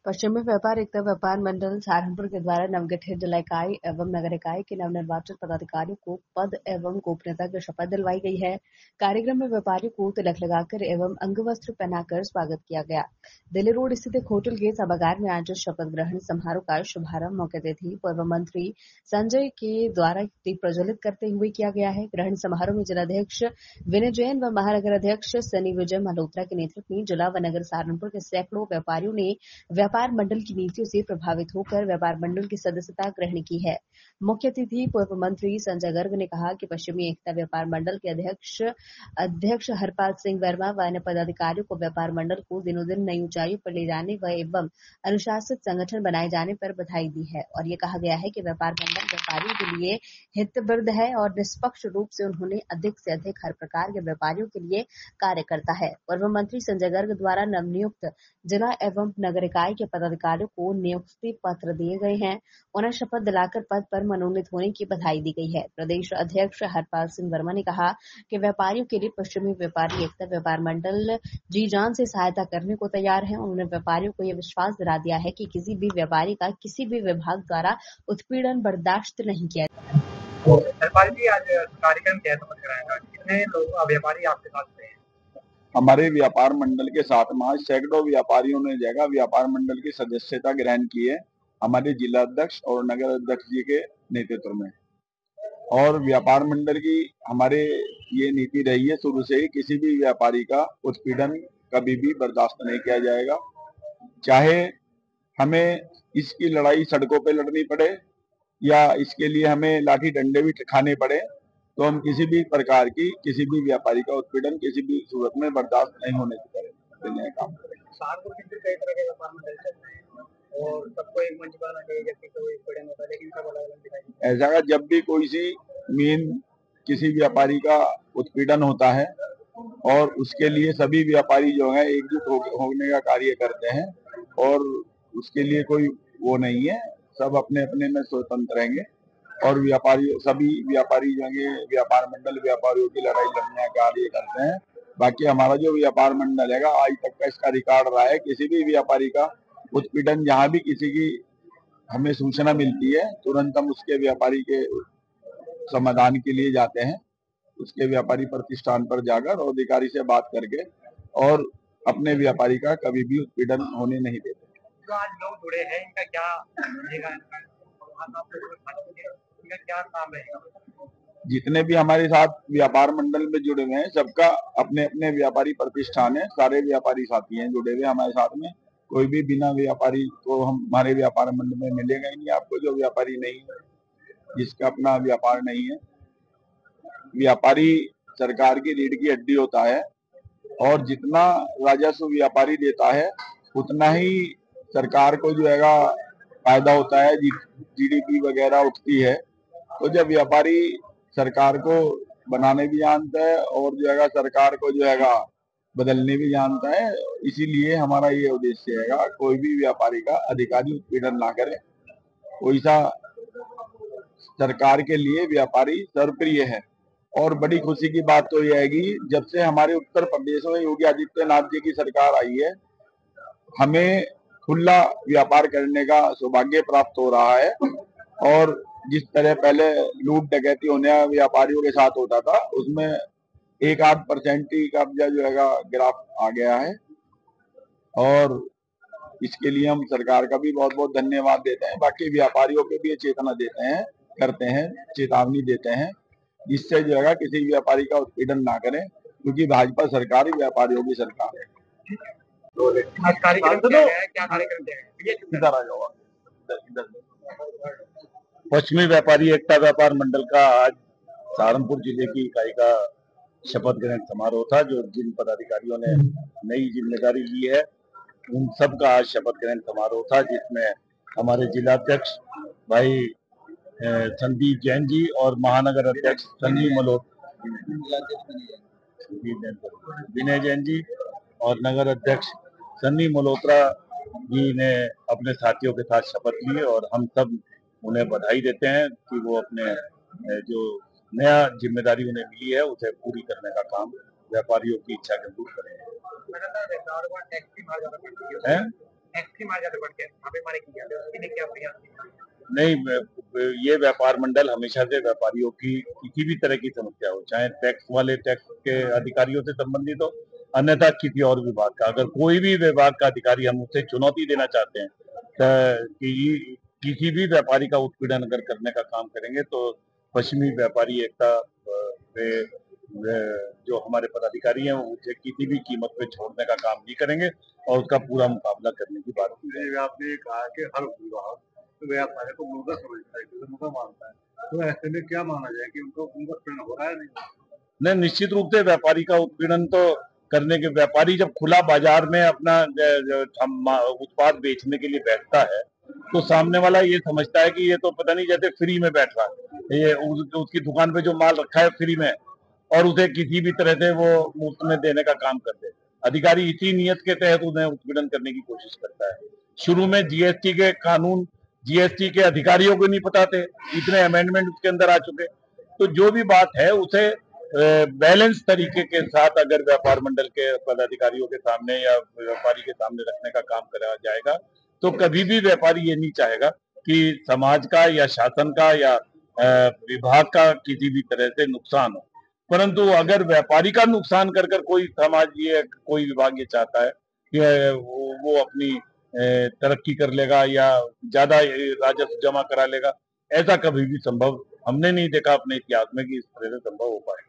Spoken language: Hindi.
पश्चिमी व्यापार एकता व्यापार मंडल सहारनपुर के द्वारा नवगठित जिला इकाई एवं नगर इकाई के नवनिर्वाचित पदाधिकारियों को पद एवं गोपनीयता की शपथ दिलवाई गई है। कार्यक्रम में व्यापारियों को तिलक लगाकर एवं अंगवस्त्र पहनाकर स्वागत किया गया। दिल्ली रोड स्थित एक होटल के सभागार में आयोजित शपथ ग्रहण समारोह का शुभारंभ मुख्य अतिथि पूर्व मंत्री संजय के द्वारा दीप प्रज्वलित करते हुए किया गया है। ग्रहण समारोह में जिलाध्यक्ष विनय जैन व महानगर अध्यक्ष सनी विजय मल्होत्रा के नेतृत्व में जिला व नगर सहारनपुर के सैकड़ों व्यापारियों ने व्यापार मंडल की नीतियों से प्रभावित होकर व्यापार मंडल की सदस्यता ग्रहण की है। मुख्य अतिथि पूर्व मंत्री संजय गर्ग ने कहा कि पश्चिमी एकता व्यापार मंडल के अध्यक्ष हरपाल सिंह वर्मा व अन्य पदाधिकारियों को व्यापार मंडल को दिनों दिन नई ऊंचाइयों पर ले जाने व एवं अनुशासित संगठन बनाए जाने पर बधाई दी है और ये कहा गया है कि व्यापार मंडल व्यापारियों के लिए हितवृद्ध है और निष्पक्ष रूप से उन्होंने अधिक से अधिक हर प्रकार के व्यापारियों के लिए कार्य करता है। पूर्व मंत्री संजय गर्ग द्वारा नवनियुक्त जिला एवं नगर इकाई के पदाधिकारियों को नियुक्ति पत्र दिए गए हैं। उन्हें शपथ दिलाकर पद पर मनोनीत होने की बधाई दी गई है। प्रदेश अध्यक्ष हरपाल सिंह वर्मा ने कहा कि व्यापारियों के लिए पश्चिमी व्यापारी एकता व्यापार मंडल जी जान से सहायता करने को तैयार है। उन्होंने व्यापारियों को यह विश्वास दिला दिया है कि किसी भी व्यापारी का किसी भी विभाग द्वारा उत्पीड़न बर्दाश्त नहीं किया जाएगा। हरपाल जी, आज कार्यक्रम कैसा लग रहा है? कितने लोग व्यापारी आपके साथ थे? हमारे व्यापार मंडल के साथ में आज सैकड़ों व्यापारियों ने जगह व्यापार मंडल की सदस्यता ग्रहण की है हमारे जिला अध्यक्ष और नगर अध्यक्ष जी के नेतृत्व में। और व्यापार मंडल की हमारे ये नीति रही है शुरू से ही, किसी भी व्यापारी का उत्पीड़न कभी भी बर्दाश्त नहीं किया जाएगा। चाहे हमें इसकी लड़ाई सड़कों पे लड़नी पड़े या इसके लिए हमें लाठी डंडे भी खाने पड़े, तो हम किसी भी प्रकार की किसी भी व्यापारी का उत्पीड़न किसी भी सूरत में बर्दाश्त नहीं होने देने का काम करेंगे। सहारनपुर के कई तरह के व्यापार मंडल चलते हैं और सबको एक मंच बनाना चाहिए, जबकि कोई उत्पीड़न होता है, लेकिन सब अलग-अलग दिखाई देते हैं। ऐसा जब भी कोई सी मेन किसी व्यापारी का उत्पीड़न होता है और उसके लिए सभी व्यापारी जो है एकजुट होने का कार्य करते हैं और उसके लिए कोई वो नहीं है, सब अपने अपने में स्वतंत्र रहेंगे और सभी व्यापारी जो है व्यापार मंडल व्यापारियों की लड़ाई लड़ने का कार्य करते हैं। बाकी हमारा जो व्यापार मंडल है आज तक का इसका रिकॉर्ड रहा है, किसी भी व्यापारी का उत्पीड़न जहाँ भी किसी की हमें सूचना मिलती है तुरंत हम उसके व्यापारी के समाधान के लिए जाते हैं, उसके व्यापारी प्रतिष्ठान पर जाकर और अधिकारी से बात करके और अपने व्यापारी का कभी भी उत्पीड़न होने नहीं देते। जो आज लोग जुड़े हैं, इनका क्या रहेगा? इनका क्या काम रहेगा? जितने भी हमारे साथ व्यापार मंडल में जुड़े हुए हैं सबका अपने अपने व्यापारी प्रतिष्ठान है, सारे व्यापारी साथी हैं जुड़े हुए हमारे साथ में। कोई भी बिना व्यापारी को हम हमारे व्यापार मंडल में मिलेगा ही नहीं आपको जो व्यापारी नहीं है, जिसका अपना व्यापार नहीं है। व्यापारी सरकार की रीढ़ की हड्डी होता है और जितना राजस्व व्यापारी देता है उतना ही सरकार को जो है फायदा होता है, जीडीपी वगैरह उठती है। तो जब व्यापारी सरकार को बनाने भी जानता है और जो है सरकार को जो है बदलने भी जानता है, इसीलिए हमारा ये उद्देश्य है कोई भी व्यापारी का अधिकारी उत्पीड़न ना करे। कोई सा सरकार के लिए व्यापारी सर्वप्रिय है और बड़ी खुशी की बात तो यह है कि जब से हमारे उत्तर प्रदेश में योगी आदित्यनाथ जी की सरकार आई है, हमें खुला व्यापार करने का सौभाग्य प्राप्त हो रहा है और जिस तरह पहले लूट डकैती होने व्यापारियों के साथ होता था उसमें 1-8% ही कब्जा जो है गिराफ आ गया है और इसके लिए हम सरकार का भी बहुत बहुत धन्यवाद देते हैं। बाकी व्यापारियों को भी चेतना देते हैं, करते हैं, चेतावनी देते हैं जिससे जो है किसी व्यापारी का उत्पीड़न ना करें, क्योंकि भाजपा सरकार ही व्यापारियों की सरकार है। पश्चिमी व्यापारी एकता व्यापार मंडल का आज सहारनपुर जिले की इकाई का शपथ ग्रहण समारोह था। जो जिन पदाधिकारियों ने नई जिम्मेदारी ली है उन सब का आज शपथ ग्रहण समारोह था, जिसमें हमारे जिलाध्यक्ष भाई संदीप जैन जी और महानगर अध्यक्ष सनी विनय जैन जी और नगर अध्यक्ष सन्नी मल्होत्रा जी ने अपने साथियों के साथ शपथ ली और हम सब उन्हें बधाई देते हैं कि वो अपने जो नया जिम्मेदारी उन्हें मिली है उसे पूरी करने का काम व्यापारियों की इच्छा के अनुरूप करेंगे। एक्सट्रीम मार जाते बढ़ के छापेमारी की जाती है, उसके लिए क्या प्रयास? नहीं, ये व्यापार मंडल हमेशा से व्यापारियों की किसी भी तरह की समस्या हो, चाहे टैक्स वाले टैक्स के अधिकारियों से संबंधित हो, अन्यथा किसी और विभाग का, अगर कोई भी विभाग का अधिकारी हम उससे चुनौती देना चाहते हैं कि किसी भी व्यापारी का उत्पीड़न अगर करने का काम करेंगे तो पश्चिमी व्यापारी एकता जो हमारे पदाधिकारी हैं उसे किसी भी कीमत पे छोड़ने का काम नहीं करेंगे और उसका पूरा मुकाबला करने की बात की है। आपने कहा कि हर विभाग तो व्यापारी को मुर्गा समझता है, मुर्गा मानता है, तो ऐसे में क्या माना जाए कि उनको उत्पीड़न हो रहा है? नहीं, निश्चित रूप से व्यापारी का उत्पीड़न तो करने के, व्यापारी जब खुला बाजार में अपना उत्पाद बेचने के लिए बैठता है तो सामने वाला ये समझता है कि ये तो पता नहीं जैसे फ्री में बैठ रहा है, ये उसकी दुकान पे जो माल रखा है फ्री में, और उसे किसी भी तरह से वो मुफ्त में देने का काम कर दे। अधिकारी इसी नियत के तहत उन्हें उत्पीड़न करने की कोशिश करता है। शुरू में जीएसटी के कानून जीएसटी के अधिकारियों को नहीं पता थे, इतने अमेंडमेंट उसके अंदर आ चुके, तो जो भी बात है उसे बैलेंस तरीके के साथ अगर व्यापार मंडल के पदाधिकारियों के सामने या व्यापारी के सामने रखने का काम करा जाएगा तो कभी भी व्यापारी ये नहीं चाहेगा कि समाज का या शासन का या विभाग का किसी भी तरह से नुकसान हो। परंतु अगर व्यापारी का नुकसान कर कर कोई समाज ये कोई विभाग ये चाहता है कि वो अपनी तरक्की कर लेगा या ज्यादा राजस्व जमा करा लेगा, ऐसा कभी भी संभव हमने नहीं देखा अपने इतिहास में कि इस तरह से संभव हो पाए।